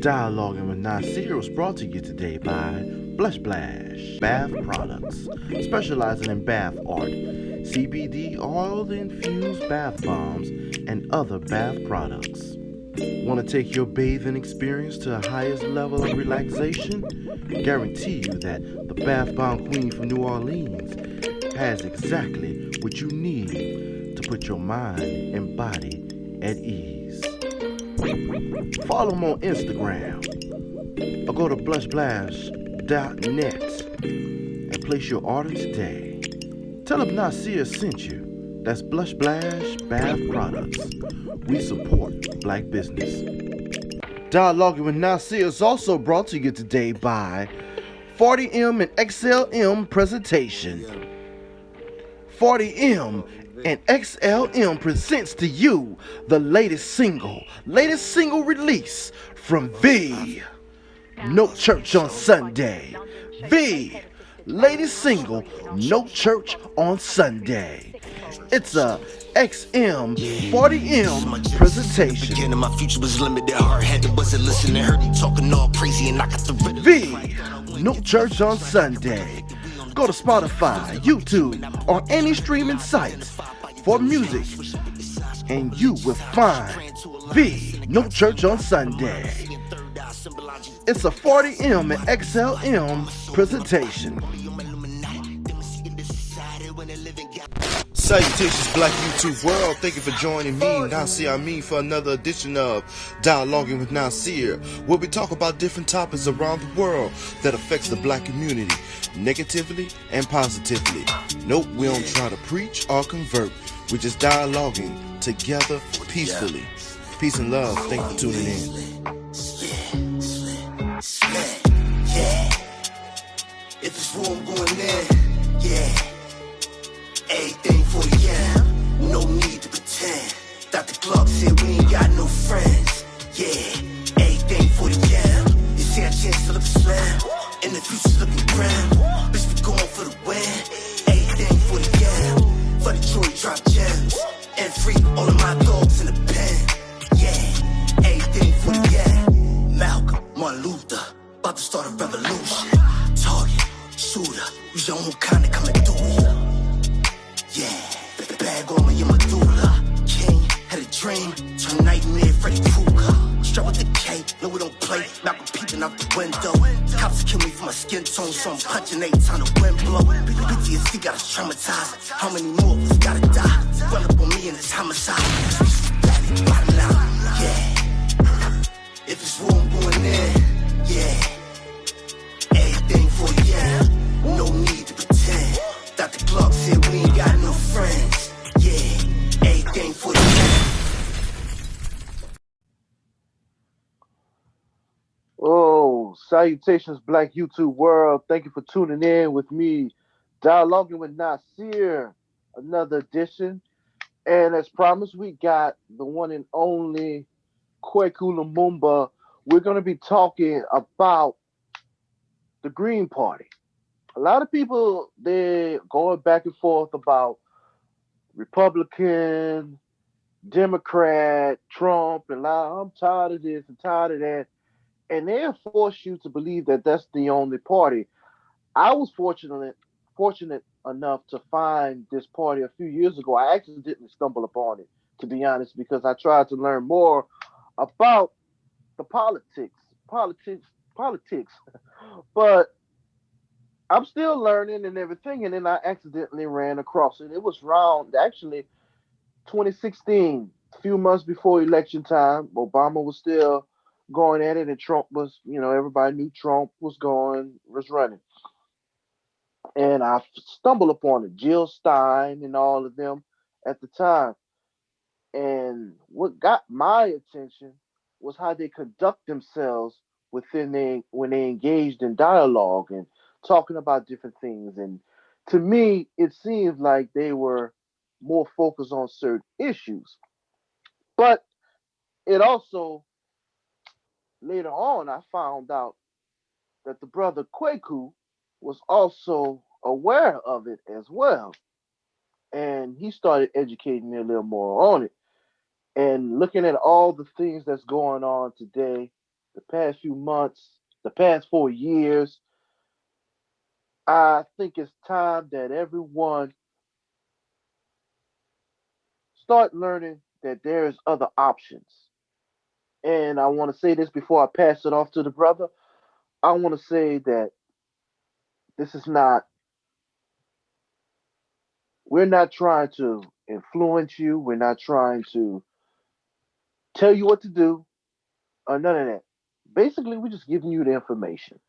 Dialoguing with Nasir was brought to you today by Blush Blash Bath Products, specializing in bath art, CBD oil-infused bath bombs, and other bath products. Want to take your bathing experience to the highest level of relaxation? Guarantee you that the Bath Bomb Queen from New Orleans has exactly what you need to put your mind and body at ease. Follow them on Instagram or go to blushblast.net and place your order today. Tell them Nasir sent you. That's Blush Blash Bath Products. We support black business. Dialoguing with Nasir is also brought to you today by 40M and XLM Presentation. 40M and XLM presents to you the latest single release from V. No Church on Sunday. V. Latest single, No Church on Sunday. It's a XM 40M presentation. Beginning, my future was limited. Hard headed, wasn't listening. Heard you talking all crazy, and I got the rhythm. V. No Church on Sunday. Go to Spotify, YouTube, or any streaming site for music, and you will find V. No Church on Sunday. It's a 40M and XLM presentation. Salutations, Black YouTube world. Thank you for joining me, Nasir Amin, for another edition of Dialoguing with Nasir, where we talk about different topics around the world that affects the black community, negatively and positively. Nope, we don't try to preach or convert. We're just dialoguing together peacefully. Peace and love. Thank you for tuning in. Yeah. If it's war, I'm going in. Yeah. Everything for the no need to pretend. Dr. Clark said we ain't got no friends. Yeah, everything for the You see our chance to look slam, and the future's looking grand. Bitch, we going for the win. Everything for the for Detroit drop gems. And free all of my dogs in the pen. Yeah, everything for the Malcolm, Martin Luther, about to start a revolution. Target, shooter, use your own kind of coming through. Yeah, bag on me in my doula. King had a dream, turn nightmare Freddy Krueger. Strap with the K, no we don't play. Malcolm peeping out the window. Cops kill me for my skin tone, so I'm punching every time the wind blow. PTSD got us traumatized. How many more of us gotta die? Run up on me and it's homicide. Bottom line, yeah. If it's war, I'm going in. Yeah, everything for no need to pretend. Dr. Clark said we ain't got no friends. Yeah, everything for the Oh, salutations, Black YouTube world. Thank you for tuning in with me, Dialoguing with Nasir, another edition. And as promised, we got the one and only Kweku Lumumba. We're going to be talking about the Green Party. A lot of people, they're going back and forth about Republican, Democrat, Trump, and I'm tired of this and tired of that. And they'll force you to believe that that's the only party. I was fortunate enough to find this party a few years ago. I accidentally stumbled upon it, to be honest, because I tried to learn more about the politics. But I'm still learning and everything, and then I accidentally ran across it. It was around, actually, 2016, a few months before election time. Obama was still going at it, and Trump was, everybody knew Trump was running. And I stumbled upon it, Jill Stein and all of them at the time. And what got my attention was how they conduct themselves when they engaged in dialogue and talking about different things. And to me, it seems like they were more focused on certain issues. But it also, later on, I found out that the brother Kweku was also aware of it as well. And he started educating me a little more on it. And looking at all the things that's going on today, the past few months, the past 4 years, I think it's time that everyone start learning that there's other options. And I want to say this before I pass it off to the brother. I want to say that this is not, we're not trying to influence you. We're not trying to tell you what to do or none of that. Basically, we're just giving you the information.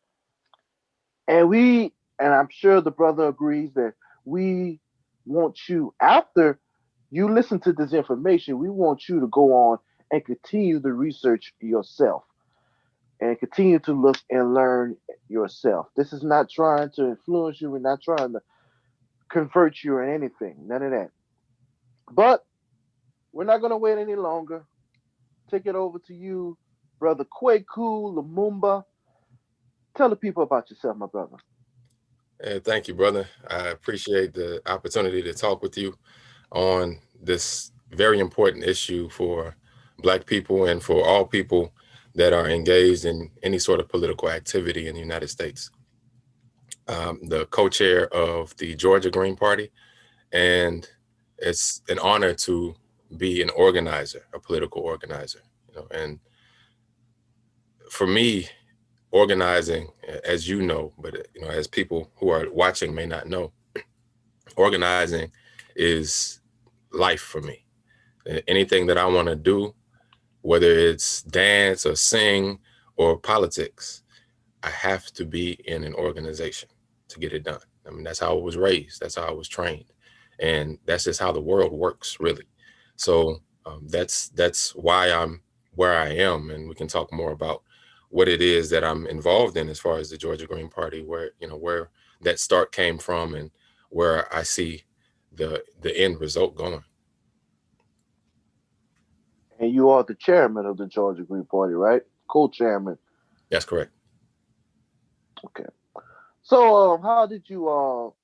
And I'm sure the brother agrees that we want you, after you listen to this information, we want you to go on and continue the research yourself and continue to look and learn yourself. This is not trying to influence you. We're not trying to convert you or anything. None of that. But we're not going to wait any longer. Take it over to you, brother Kweku Lumumba. Tell the people about yourself, my brother. Thank you, brother. I appreciate the opportunity to talk with you on this very important issue for Black people and for all people that are engaged in any sort of political activity in the United States. The co-chair of the Georgia Green Party, and it's an honor to be an organizer, a political organizer. And for me, organizing, as you know, but as people who are watching may not know, organizing is life for me. Anything that I want to do, whether it's dance or sing or politics, I have to be in an organization to get it done. I mean, that's how I was raised. That's how I was trained. And that's just how the world works, really. So that's why I'm where I am. And we can talk more about what it is that I'm involved in as far as the Georgia Green Party, where that start came from and where I see the end result going. And you are the chairman of the Georgia Green Party, right? Co-chairman. That's correct. Okay. So, how did you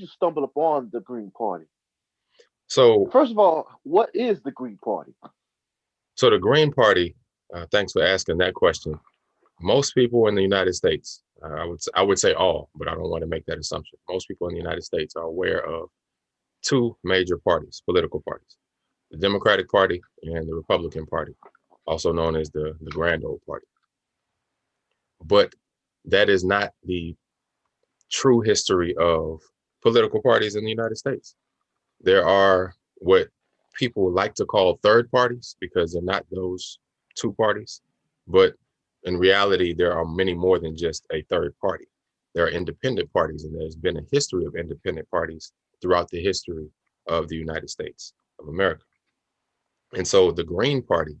stumble upon the Green Party? So First of all, what is the Green Party? so the Green Party, thanks for asking that question. Most people in the United States, I would say all, but I don't want to make that assumption. Most people in the United States are aware of two major parties, political parties: the Democratic Party and the Republican Party, also known as the Grand Old Party. But that is not the true history of political parties in the United States. There are what people like to call third parties because they're not those two parties. But in reality, there are many more than just a third party. There are independent parties, and there's been a history of independent parties throughout the history of the United States of America. And so the Green Party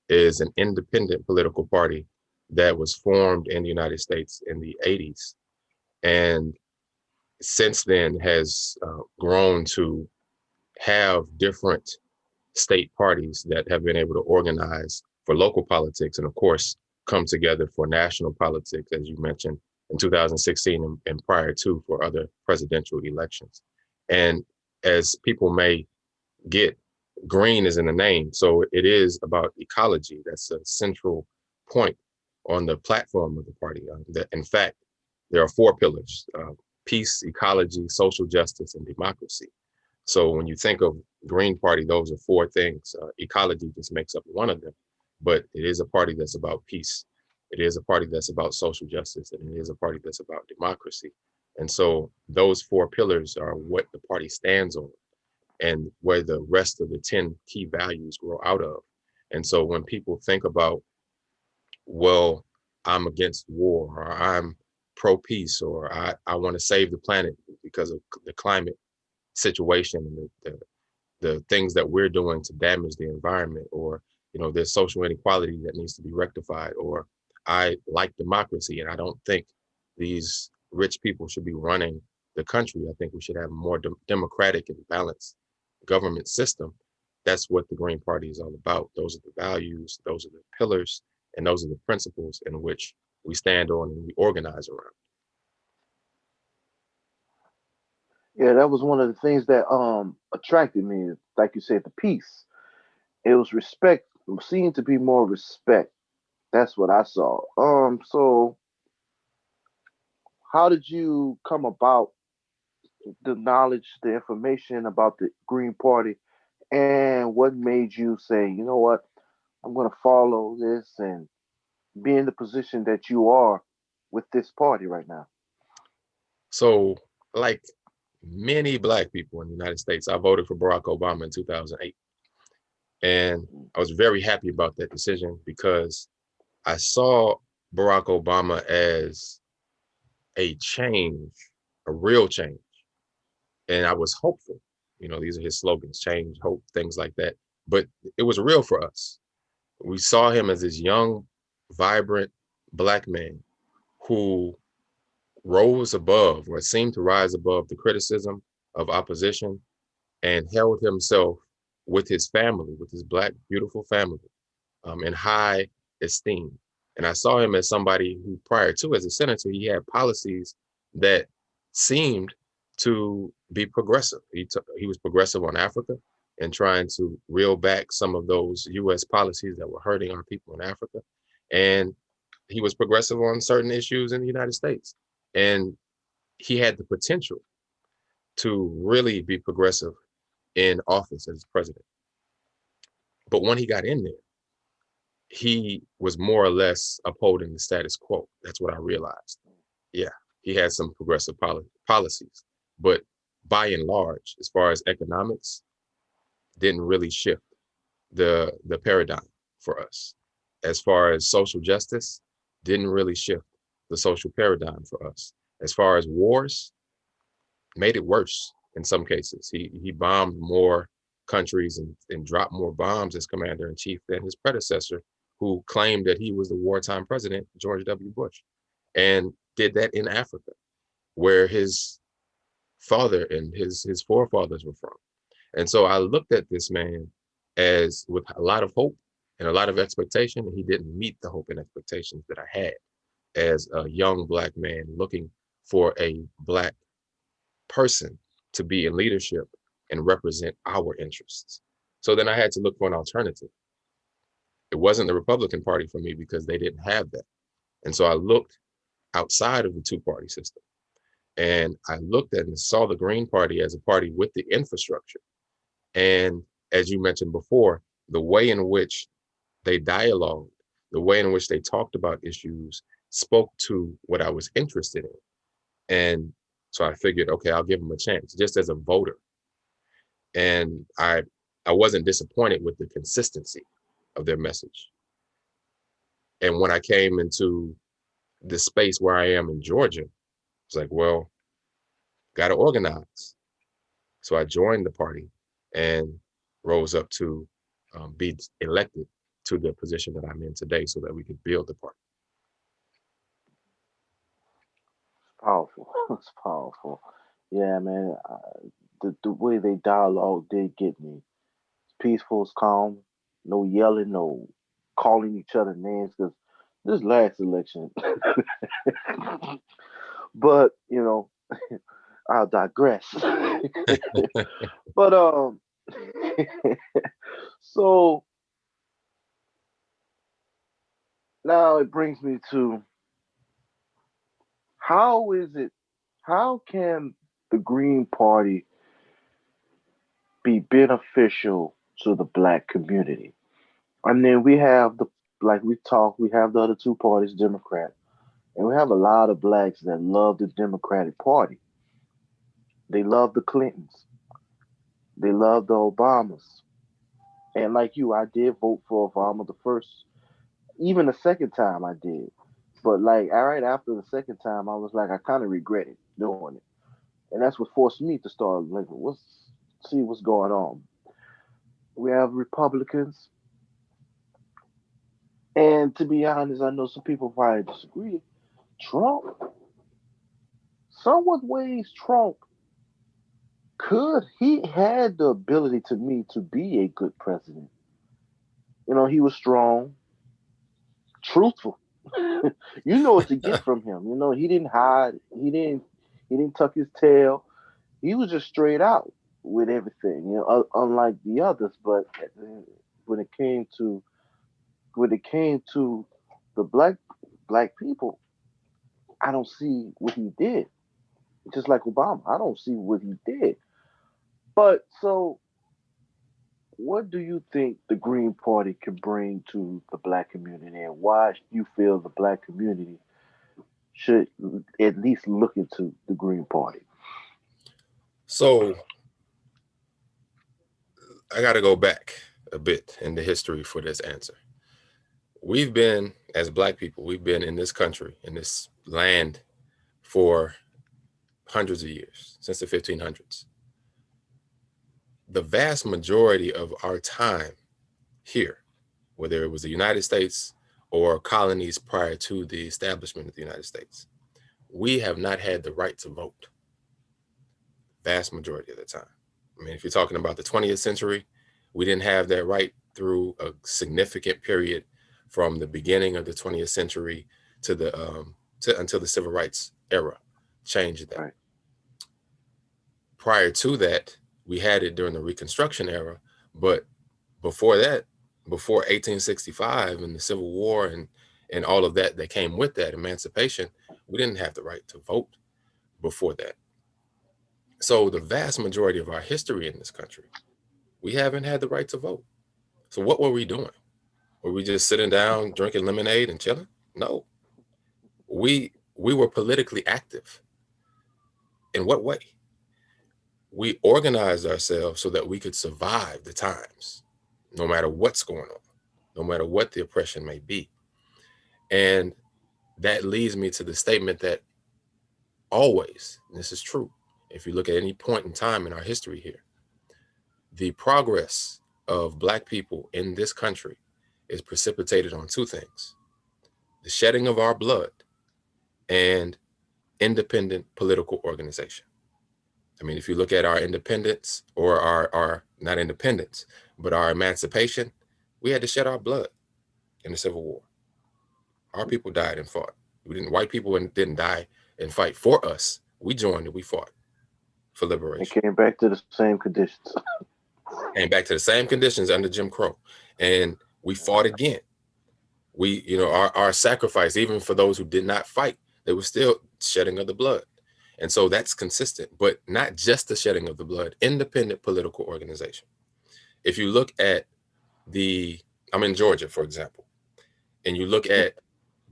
is an independent political party that was formed in the United States in the 80s. And since then has grown to have different state parties that have been able to organize for local politics and, of course, come together for national politics, as you mentioned, in 2016 and prior to for other presidential elections. And as people may get, green is in the name. So it is about ecology. That's a central point on the platform of the party. That, in fact, there are four pillars: peace, ecology, social justice, and democracy. So when you think of Green Party, those are four things. Ecology just makes up one of them, but it is a party that's about peace. It is a party that's about social justice, and it is a party that's about democracy. And so those four pillars are what the party stands on and where the rest of the 10 key values grow out of. And so when people think about, well, I'm against war, or I'm pro peace, or I want to save the planet because of the climate situation and the things that we're doing to damage the environment, or there's social inequality that needs to be rectified, or I like democracy and I don't think these rich people should be running the country. I think we should have a more democratic and balanced government system. That's what the Green Party is all about. Those are the values, those are the pillars, and those are the principles in which we stand on and we organize around. Yeah, that was one of the things that attracted me. Like you said, the peace. It was respect. Seemed to be more respect. That's what I saw. So how did you come about the knowledge, the information about the Green Party, and what made you say, you know what, I'm going to follow this and be in the position that you are with this party right now? So, like many black people in the United States, I voted for Barack Obama in 2008. And I was very happy about that decision because I saw Barack Obama as a change, a real change. And I was hopeful. You know, these are his slogans: change, hope, things like that. But it was real for us. We saw him as this young, vibrant black man who rose above or seemed to rise above the criticism of opposition and held himself with his family, with his black, beautiful family, in high esteem. And I saw him as somebody who, prior to as a senator, he had policies that seemed to be progressive. He was progressive on Africa and trying to reel back some of those U.S. policies that were hurting our people in Africa. And he was progressive on certain issues in the United States. And he had the potential to really be progressive in office as president. But when he got in there, he was more or less upholding the status quo. That's what I realized. Yeah, he had some progressive policies, but by and large, as far as economics, didn't really shift the paradigm for us. As far as social justice, didn't really shift the social paradigm for us. As far as wars, made it worse in some cases. He bombed more countries and dropped more bombs as commander in chief than his predecessor, who claimed that he was the wartime president, George W. Bush, and did that in Africa, where his father and his forefathers were from. And so I looked at this man as with a lot of hope and a lot of expectation, and he didn't meet the hope and expectations that I had as a young black man looking for a black person to be in leadership and represent our interests. So then I had to look for an alternative. It wasn't the Republican Party for me because they didn't have that. And so I looked outside of the two-party system. And I looked at and saw the Green Party as a party with the infrastructure. And as you mentioned before, the way in which they dialogued, the way in which they talked about issues spoke to what I was interested in. And so I figured, okay, I'll give them a chance just as a voter. And I wasn't disappointed with the consistency of their message. And when I came into the space where I am in Georgia, it's like, well, got to organize. So I joined the party and rose up to be elected to the position that I'm in today so that we could build the party. It's powerful. It's powerful. Yeah, man. The way they dialogue did get me. It's peaceful, it's calm, no yelling, no calling each other names. Because this last election, but I'll digress. But so now it brings me to, how is it? How can the Green Party be beneficial to the black community? And then we have like we talked, we have the other two parties, Democrat, and we have a lot of blacks that love the Democratic Party. They love the Clintons. They love the Obamas. And like you, I did vote for Obama the first, even the second time I did. But like right after the second time, I was like, I kind of regretted doing it, and that's what forced me to start like, what's see what's going on. We have Republicans, and to be honest, I know some people probably disagree. Trump, somewhat ways, Trump could he had the ability to me to be a good president. He was strong, truthful. You know what to get from him. He didn't hide. He didn't tuck his tail. He was just straight out with everything. Unlike the others. But when it came to when it came to the black people, I don't see what he did. Just like Obama, I don't see what he did. But so, what do you think the Green Party can bring to the black community, and why you feel the black community should at least look into the Green Party? So I got to go back a bit in the history for this answer. We've been, as Black people, we've been in this country, in this land for hundreds of years, since the 1500s. The vast majority of our time here, whether it was the United States or colonies prior to the establishment of the United States, we have not had the right to vote. Vast majority of the time. I mean, if you're talking about the 20th century, we didn't have that right through a significant period from the beginning of the 20th century to the until the civil rights era changed that. Right. Prior to that, we had it during the Reconstruction era, but before that, before 1865 and the Civil War and all of that that came with that emancipation, we didn't have the right to vote before that. So the vast majority of our history in this country, we haven't had the right to vote. So what were we doing? Were we just sitting down drinking lemonade and chilling? No. We were politically active. In what way? We organized ourselves so that we could survive the times, no matter what's going on, no matter what the oppression may be. And that leads me to the statement that always, and this is true, if you look at any point in time in our history here, the progress of Black people in this country is precipitated on two things: the shedding of our blood and independent political organization. I mean, if you look at our independence or our not independence, but our emancipation, we had to shed our blood in the Civil War. Our people died and fought. We didn't, white people didn't die and fight for us. We joined and we fought for It liberation. came back to the same conditions. And back to the same conditions under Jim Crow. And we fought again. We, our sacrifice, even for those who did not fight, there was still shedding of the blood. And so that's consistent, but not just the shedding of the blood, independent political organization. If you look at I'm in Georgia, for example, and you look at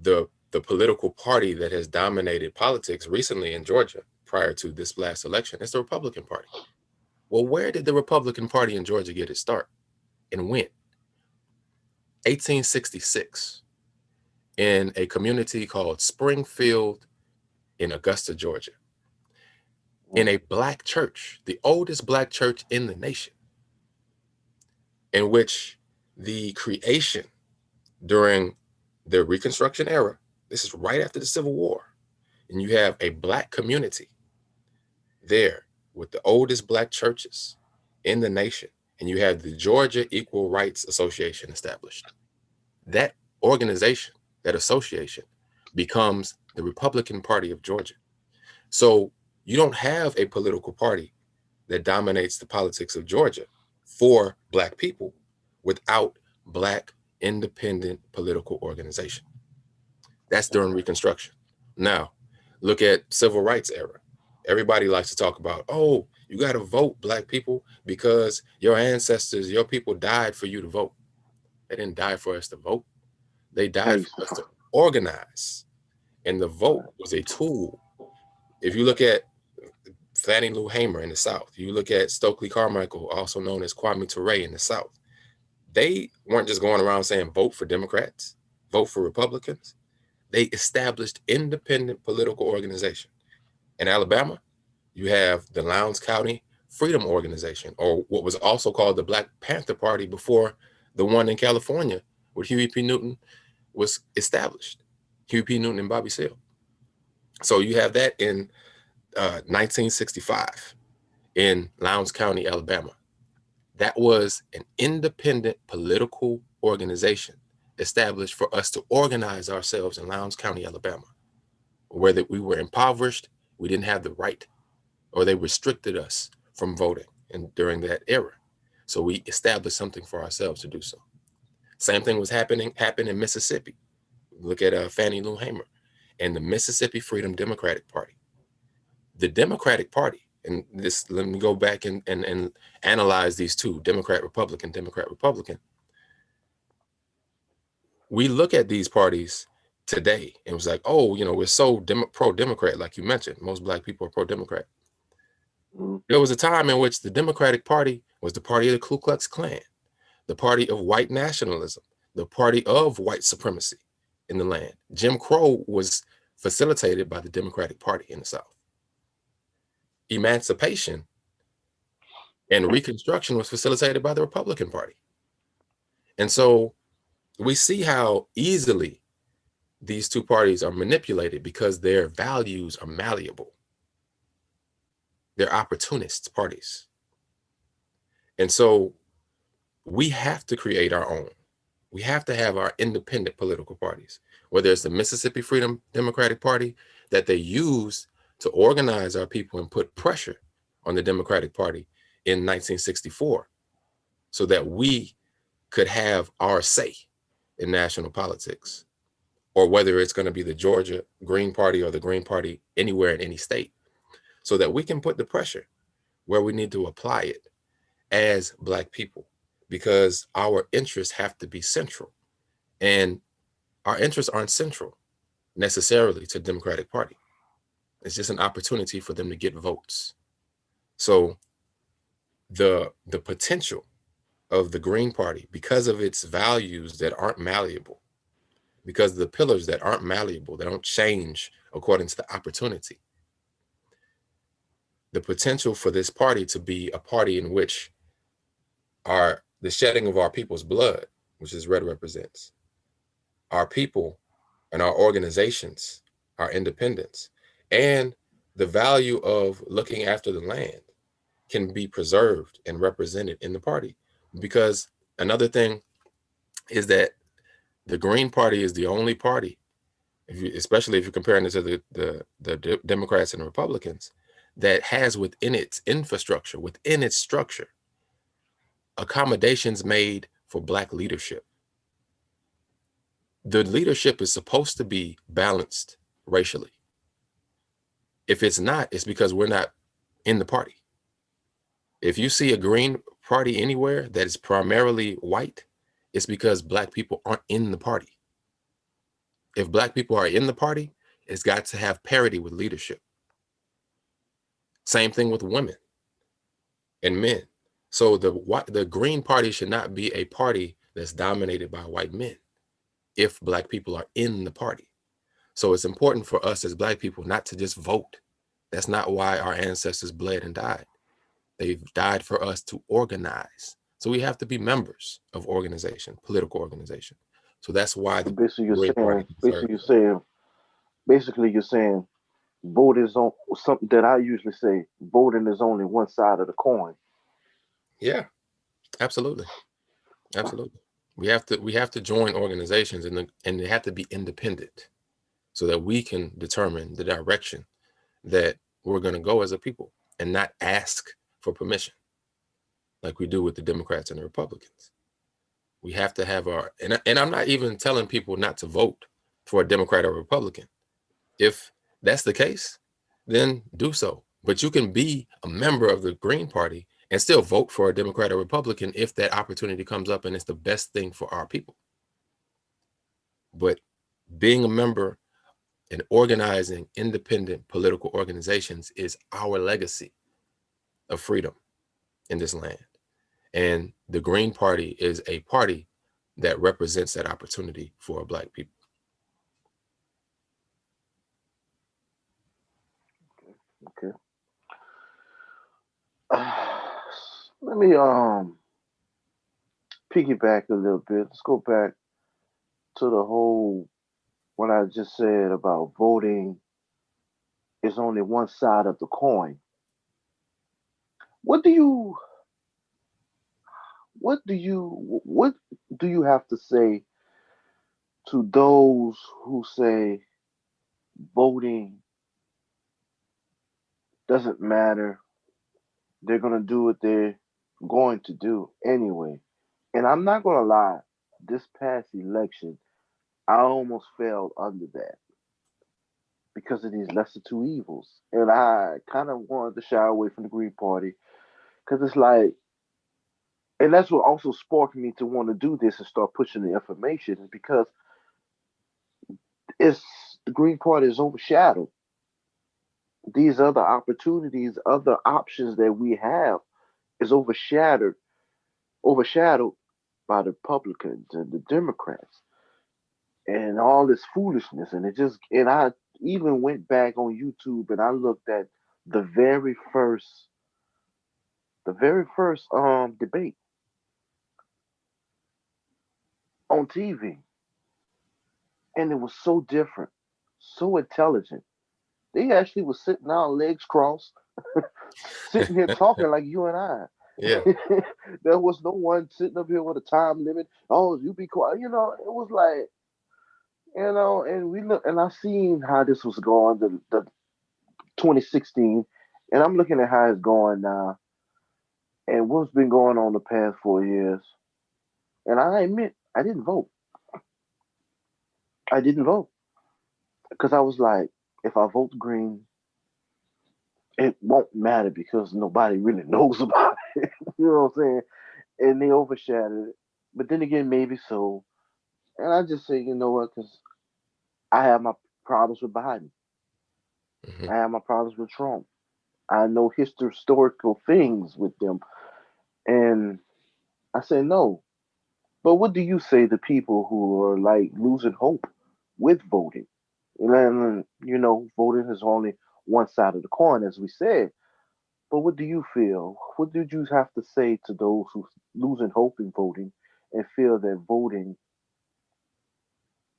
the political party that has dominated politics recently in Georgia prior to this last election, it's the Republican Party. Well, where did the Republican Party in Georgia get its start and when? 1866, in a community called Springfield in Augusta, Georgia, in a Black church, the oldest Black church in the nation, in which the creation during the Reconstruction era, this is right after the Civil War, and you have a Black community there with the oldest Black churches in the nation, and you have the Georgia Equal Rights Association established. That organization, that association, becomes the Republican Party of Georgia. So you don't have a political party that dominates the politics of Georgia for Black people without Black independent political organization. That's during Reconstruction. Now, look at Civil Rights era. Everybody likes to talk about, oh, you got to vote, Black people, because your ancestors, your people died for you to vote. They didn't die for us to vote. They died for us to organize. And the vote was a tool. If you look at Fannie Lou Hamer in the South, you look at Stokely Carmichael, also known as Kwame Ture in the South, they weren't just going around saying vote for Democrats, vote for Republicans. They established independent political organization. In Alabama, you have the Lowndes County Freedom Organization, or what was also called the Black Panther Party before the one in California with Huey P. Newton was established. Huey P. Newton and Bobby Seale. So you have that in 1965 in Lowndes County, Alabama. That was an independent political organization established for us to organize ourselves in Lowndes County, Alabama, where we were impoverished, we didn't have the right, or they restricted us from voting during that era. So we established something for ourselves to do so. Same thing happened in Mississippi. Look at Fannie Lou Hamer and the Mississippi Freedom Democratic Party. The Democratic Party, and this, let me go back and analyze these two, Democrat, Republican, Democrat, Republican. We look at these parties today and it was like, oh, we're so pro-Democrat, like you mentioned. Most black people are pro-Democrat. Mm. There was a time in which the Democratic Party was the party of the Ku Klux Klan, the party of white nationalism, the party of white supremacy in the land. Jim Crow was facilitated by the Democratic Party in the South. Emancipation and Reconstruction was facilitated by the Republican Party. And so we see how easily these two parties are manipulated because their values are malleable. They're opportunist parties. And so we have to create our own. We have to have our independent political parties, whether it's the Mississippi Freedom Democratic Party that they use to organize our people and put pressure on the Democratic Party in 1964 so that we could have our say in national politics, or whether it's going to be the Georgia Green Party or the Green Party anywhere in any state, so that we can put the pressure where we need to apply it as Black people, because our interests have to be central. And our interests aren't central necessarily to the Democratic Party. It's just an opportunity for them to get votes. So the potential of the Green Party, because of its values that aren't malleable, because of the pillars that aren't malleable, that don't change according to the opportunity, the potential for this party to be a party in which the shedding of our people's blood, which this red represents, our people and our organizations, our independence, and the value of looking after the land can be preserved and represented in the party. Because another thing is that the Green Party is the only party, especially if you're comparing it to the Democrats and the Republicans, that has within its infrastructure, within its structure, accommodations made for Black leadership. The leadership is supposed to be balanced racially. If it's not, it's because we're not in the party. If you see a Green Party anywhere that is primarily white, it's because Black people aren't in the party. If Black people are in the party, it's got to have parity with leadership. Same thing with women and men. So the Green Party should not be a party that's dominated by white men if Black people are in the party. So it's important for us as Black people not to just vote. That's not why our ancestors bled and died. They've died for us to organize. So we have to be members of organization, political organization. So that's why So the Green Party can serve. basically you're saying vote is on something that I usually say. Voting is only one side of the coin. Yeah, absolutely. Absolutely. We have to join organizations and they have to be independent so that we can determine the direction that we're going to go as a people and not ask for permission like we do with the Democrats and the Republicans. We have to have and I'm not even telling people not to vote for a Democrat or Republican. If that's the case, then do so. But you can be a member of the Green Party and still vote for a Democrat or Republican if that opportunity comes up and it's the best thing for our people. But being a member and organizing independent political organizations is our legacy of freedom in this land. And the Green Party is a party that represents that opportunity for Black people. Okay. Let me piggyback a little bit. Let's go back to the whole what I just said about voting is only one side of the coin. What do you what do you have to say to those who say voting doesn't matter? They're gonna do what they're going to do anyway. And I'm not gonna lie, this past election, I almost fell under that because of these lesser two evils. And I kind of wanted to shy away from the Green Party because it's like, and that's what also sparked me to want to do this and start pushing the information is because it's the Green Party is overshadowed. These other opportunities, other options that we have is overshadowed by the Republicans and the Democrats and all this foolishness. And it just, and I even went back on YouTube and I looked at the very first, debate on TV, and it was so different, so intelligent. They actually was sitting down, legs crossed, sitting here talking like you and I. Yeah. There was no one sitting up here with a time limit. Oh, you be quiet. It was like, and we look, and I seen how this was going, the 2016, and I'm looking at how it's going now, and what's been going on the past 4 years. And I admit, I didn't vote. I didn't vote because I was like, if I vote green, it won't matter because nobody really knows about it. You know what I'm saying? And they overshadowed it. But then again, maybe so. And I just say, you know what? Because I have my problems with Biden. Hmm. I have my problems with Trump. I know historical things with them. And I say no. But what do you say to people who are like losing hope with voting? And voting is only one side of the coin, as we said. But what do you feel? What did you have to say to those who losing hope in voting and feel that voting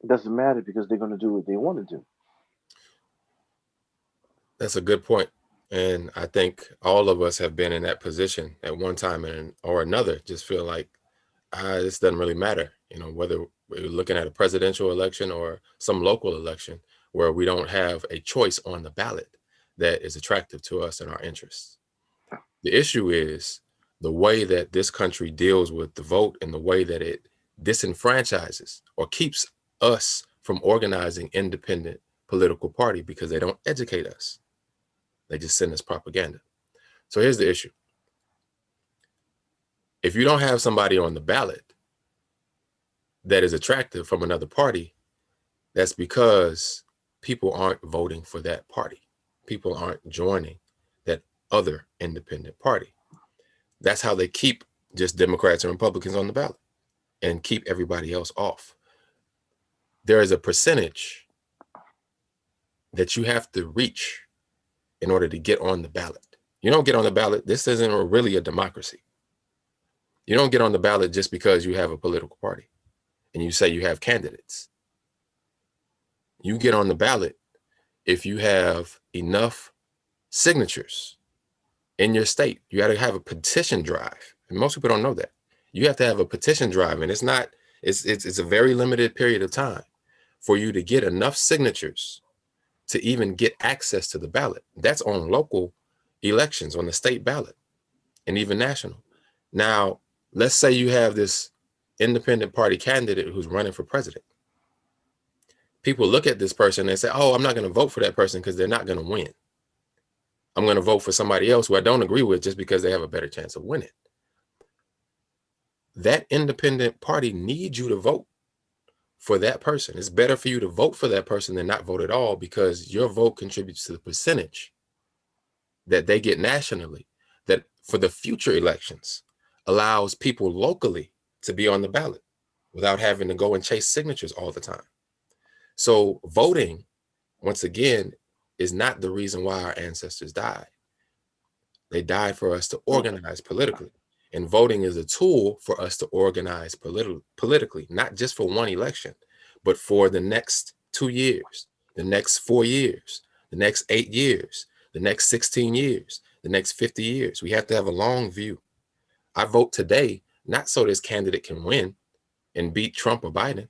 doesn't matter because they're going to do what they want to do? That's a good point. And I think all of us have been in that position at one time or another, just feel like this doesn't really matter, whether we're looking at a presidential election or some local election where we don't have a choice on the ballot that is attractive to us and our interests. The issue is the way that this country deals with the vote and the way that it disenfranchises or keeps us from organizing independent political party because they don't educate us. They just send us propaganda. So here's the issue. If you don't have somebody on the ballot that is attractive from another party, that's because people aren't voting for that party. People aren't joining that other independent party. That's how they keep just Democrats and Republicans on the ballot and keep everybody else off. There is a percentage that you have to reach in order to get on the ballot. You don't get on the ballot. This isn't really a democracy. You don't get on the ballot just because you have a political party and you say you have candidates. You get on the ballot if you have enough signatures in your state. You got to have a petition drive. And most people don't know that. You have to have a petition drive, and it's a very limited period of time for you to get enough signatures to even get access to the ballot. That's on local elections, on the state ballot, and even national. Now, let's say you have this independent party candidate who's running for president. People look at this person and say, oh, I'm not going to vote for that person because they're not going to win. I'm going to vote for somebody else who I don't agree with just because they have a better chance of winning. That independent party needs you to vote for that person. It's better for you to vote for that person than not vote at all because your vote contributes to the percentage that they get nationally that for the future elections allows people locally to be on the ballot without having to go and chase signatures all the time. So voting, once again, is not the reason why our ancestors died. They died for us to organize politically. And voting is a tool for us to organize politically, not just for one election, but for the next 2 years, the next 4 years, the next 8 years, the next 16 years, the next 50 years. We have to have a long view. I vote today, not so this candidate can win and beat Trump or Biden.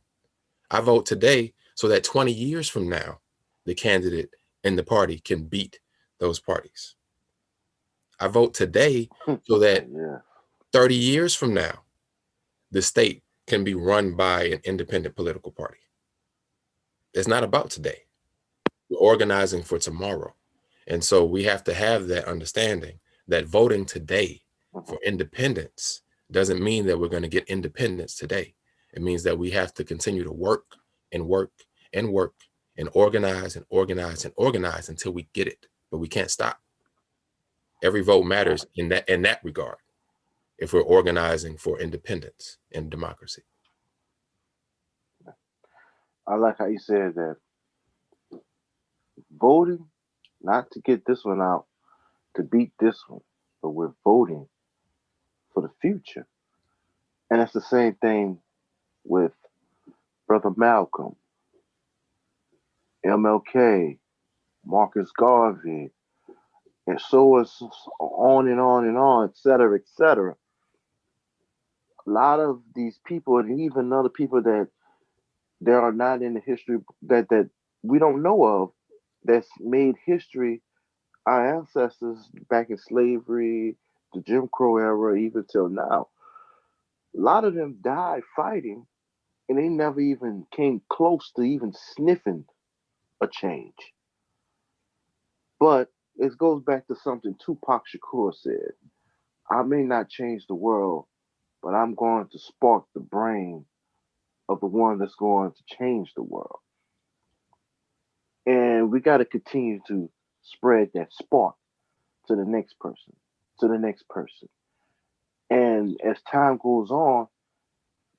I vote today so that 20 years from now, the candidate and the party can beat those parties. I vote today so that Yeah. 30 years from now, the state can be run by an independent political party. It's not about today. We're organizing for tomorrow. And so we have to have that understanding that voting today Mhm. for independence doesn't mean that we're going to get independence today. It means that we have to continue to work and work and work and organize and organize and organize until we get it. But we can't stop. Every vote matters Right. in that regard if we're organizing for independence and democracy. I like how you said that voting, not to get this one out, to beat this one, but we're voting for the future. And it's the same thing with Brother Malcolm, MLK, Marcus Garvey, and so is on and on and on, et cetera, et cetera. A lot of these people, and even other people that there are not in the history that we don't know of, that's made history. Our ancestors back in slavery, the Jim Crow era, even till now, a lot of them died fighting, and they never even came close to even sniffing a change. But it goes back to something Tupac Shakur said: "I may not change the world, but I'm going to spark the brain of the one that's going to change the world." And we got to continue to spread that spark to the next person, to the next person. And as time goes on,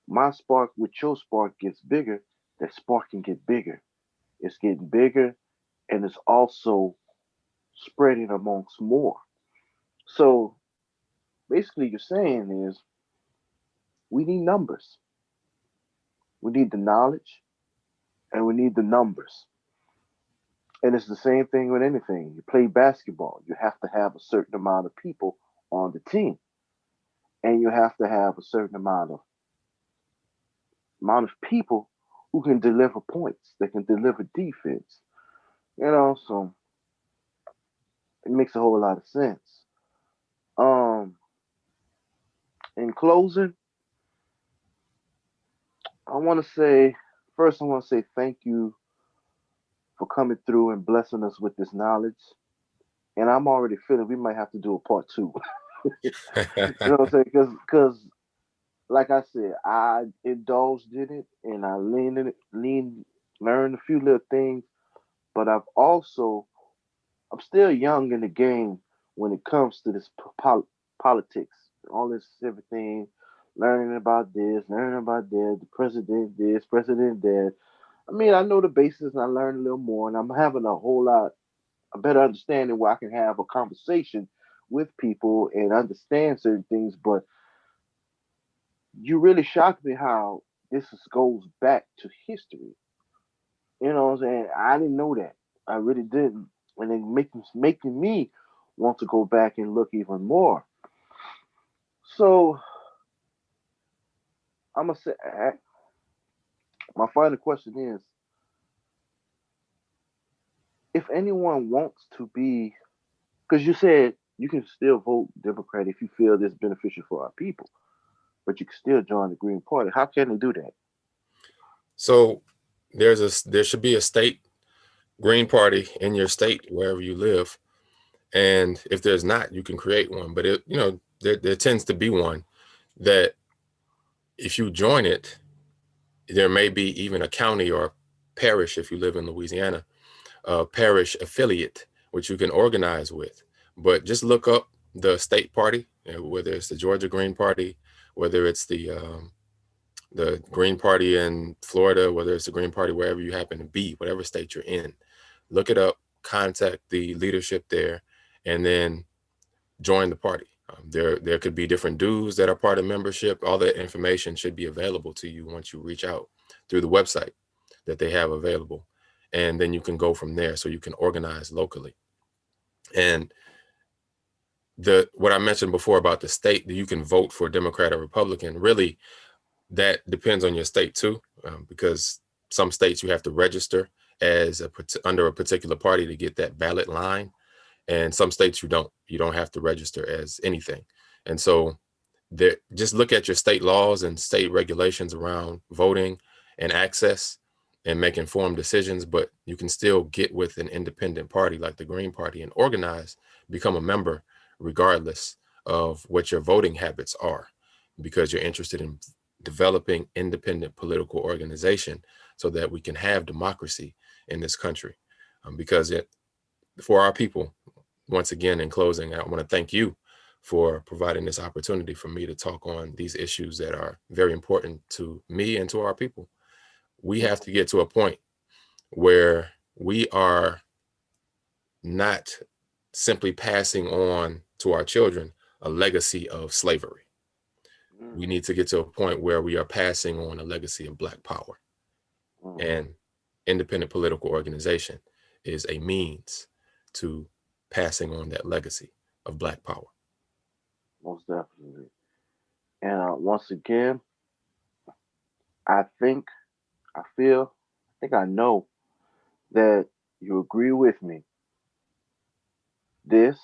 my spark with your spark gets bigger, that spark can get bigger. It's getting bigger, and it's also spreading amongst more. So basically, you're saying is we need numbers. We need the knowledge, and we need the numbers. And it's the same thing with anything. You play basketball, you have to have a certain amount of people on the team, and you have to have a certain amount of people who can deliver points, that can deliver defense. So it makes a whole lot of sense. Um, in closing, I want to say first, I want to say thank you for coming through and blessing us with this knowledge. And I'm already feeling we might have to do a part two. You know what I'm saying? Because like I said, I indulged in it and I leaned in it, learned a few little things. But I'm still young in the game when it comes to this politics, all this everything, learning about this, learning about that, the president this, president that. I mean, I know the basis and I learned a little more, and I'm having a better understanding where I can have a conversation with people and understand certain things. But you really shocked me how goes back to history. You know what I'm saying? I didn't know that. I really didn't. And it making me want to go back and look even more. So I'm gonna say my final question is: if anyone wants to be, because you said you can still vote Democrat if you feel this beneficial for our people, but you can still join the Green Party. How can they do that? So there should be a state Green Party in your state wherever you live. And if there's not, you can create one. But there tends to be one that if you join it, there may be even a county or a parish if you live in Louisiana, a parish affiliate which you can organize with. But just look up the state party, whether it's the Georgia Green Party, whether it's the Green Party in Florida, whether it's the Green Party wherever you happen to be, whatever state you're in. Look it up, contact the leadership there, and then join the party. There could be different dues that are part of membership. All that information should be available to you once you reach out through the website that they have available, and then you can go from there. So you can organize locally. And the what I mentioned before about the state that you can vote for Democrat or Republican, really that depends on your state too, because some states you have to register as under a particular party to get that ballot line, and some states you don't have to register as anything. And so just look at your state laws and state regulations around voting and access, and make informed decisions, but you can still get with an independent party like the Green Party and organize, become a member, regardless of what your voting habits are, because you're interested in developing independent political organization so that we can have democracy in this country. Because it, for our people, once again, in closing, I want to thank you for providing this opportunity for me to talk on these issues that are very important to me and to our people. We have to get to a point where we are not simply passing on to our children a legacy of slavery. We Mm-hmm. need to get to a point where we are passing on a legacy of Black power. Mm-hmm. And independent political organization is a means to passing on that legacy of Black power. Most definitely. And once again, I think, I feel, I think I know that you agree with me. This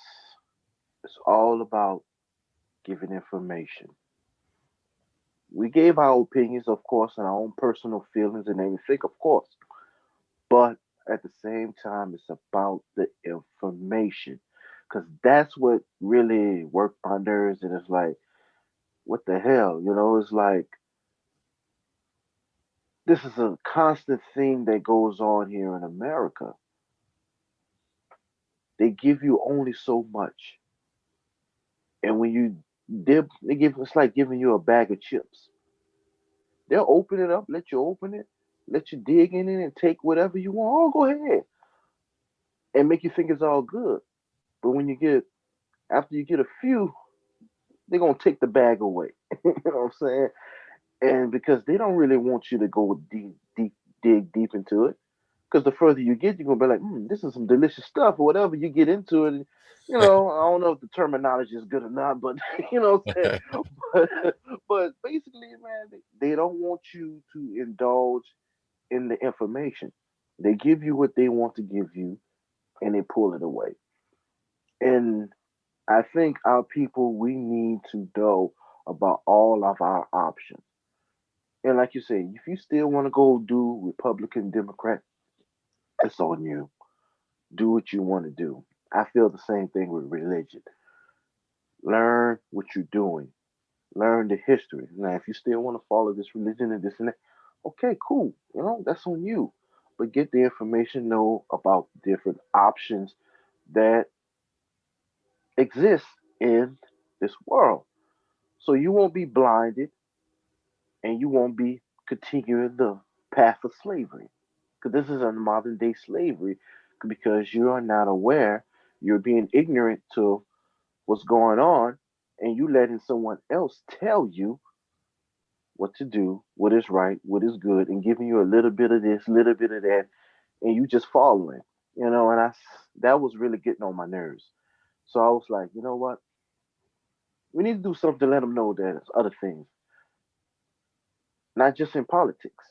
is all about giving information. We gave our opinions, of course, and our own personal feelings and everything, of course. But at the same time, it's about the information. Because that's what really worked my nerves. And it's like, what the hell? It's like, this is a constant thing that goes on here in America. They give you only so much. And when you dip, it's like giving you a bag of chips. They'll open it up, let you open it, let you dig in it and take whatever you want. Oh, go ahead. And make you think it's all good. But when you get, after you get a few, they're going to take the bag away. You know what I'm saying? And because they don't really want you to go deep, deep, dig deep into it. Because the further you get, you're gonna be like, this is some delicious stuff, or whatever. You get into it, and, I don't know if the terminology is good or not, but you know what I'm saying. But basically, man, they don't want you to indulge in the information. They give you what they want to give you, and they pull it away. And I think our people, we need to know about all of our options. And like you say, if you still want to go do Republican, Democrat, it's on you. Do what you want to do. I feel the same thing with religion. Learn what you're doing. Learn the history. Now, if you still want to follow this religion and this and that, okay, cool. That's on you. But get the information, know about different options that exist in this world. So you won't be blinded and you won't be continuing the path of slavery. Because this is a modern day slavery because you are not aware, you're being ignorant to what's going on, and you letting someone else tell you what to do, what is right, what is good, and giving you a little bit of this, little bit of that, and you just following. And that was really getting on my nerves. So I was like, you know what? We need to do something to let them know that there's other things, not just in politics.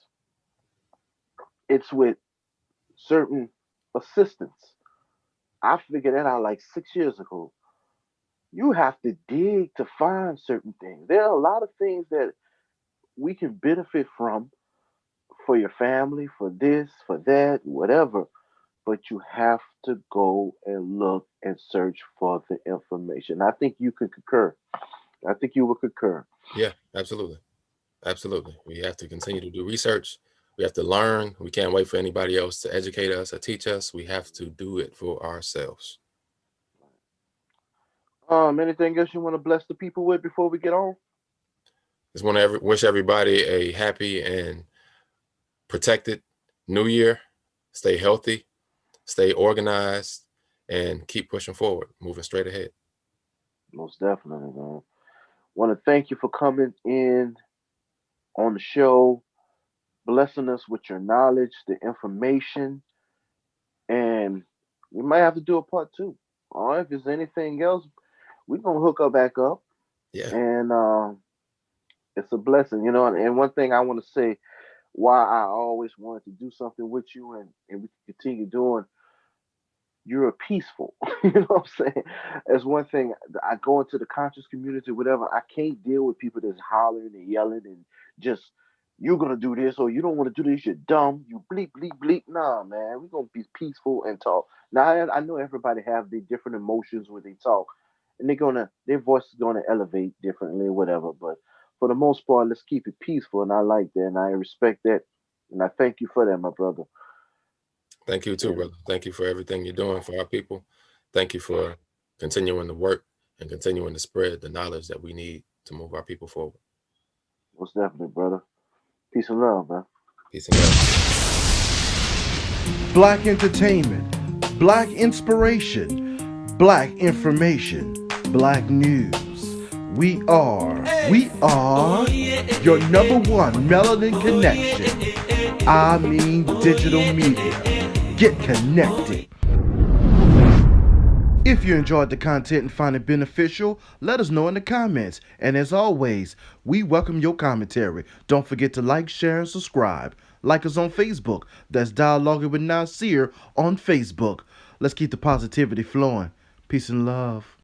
It's with certain assistants. I figured that out like 6 years ago. You have to dig to find certain things. There are a lot of things that we can benefit from for your family, for this, for that, whatever. But you have to go and look and search for the information. I think you could concur. I think you would concur. Yeah, absolutely. Absolutely. We have to continue to do research. We have to learn. We can't wait for anybody else to educate us or teach us. We have to do it for ourselves. Anything else you want to bless the people with before we get on? Just want to wish everybody a happy and protected new year. Stay healthy, stay organized, and keep pushing forward, moving straight ahead. Most definitely, man. Want to thank you for coming in on the show, blessing us with your knowledge, the information, and we might have to do a part two. All right, if there's anything else, we're gonna hook up back up, Yeah. and it's a blessing, And one thing I want to say, why I always wanted to do something with you, and we can continue doing. You're peaceful, you know what I'm saying? That's one thing. I go into the conscious community, whatever. I can't deal with people that's hollering and yelling and just. you're gonna do this or you don't want to do this, you're dumb, you bleep bleep bleep. Nah, man, we're gonna be peaceful and talk. Now I know everybody have their different emotions when they talk, and their voice is gonna elevate differently, whatever. But for the most part, let's keep it peaceful, and I like that, and I respect that, and I thank you for that, my brother. Thank you too, And brother. Thank you for everything you're doing for our people. Thank you for continuing to work and continuing to spread the knowledge that we need to move our people forward. most definitely, brother. Peace and love, man. Peace and love. Black entertainment, black inspiration, black information, black news. We are your number one melanin connection. I mean digital media. Get connected. If you enjoyed the content and find it beneficial, let us know in the comments. And as always, we welcome your commentary. Don't forget to like, share, and subscribe. Like us on Facebook. That's Dialoguing with Nasir on Facebook. Let's keep the positivity flowing. Peace and love.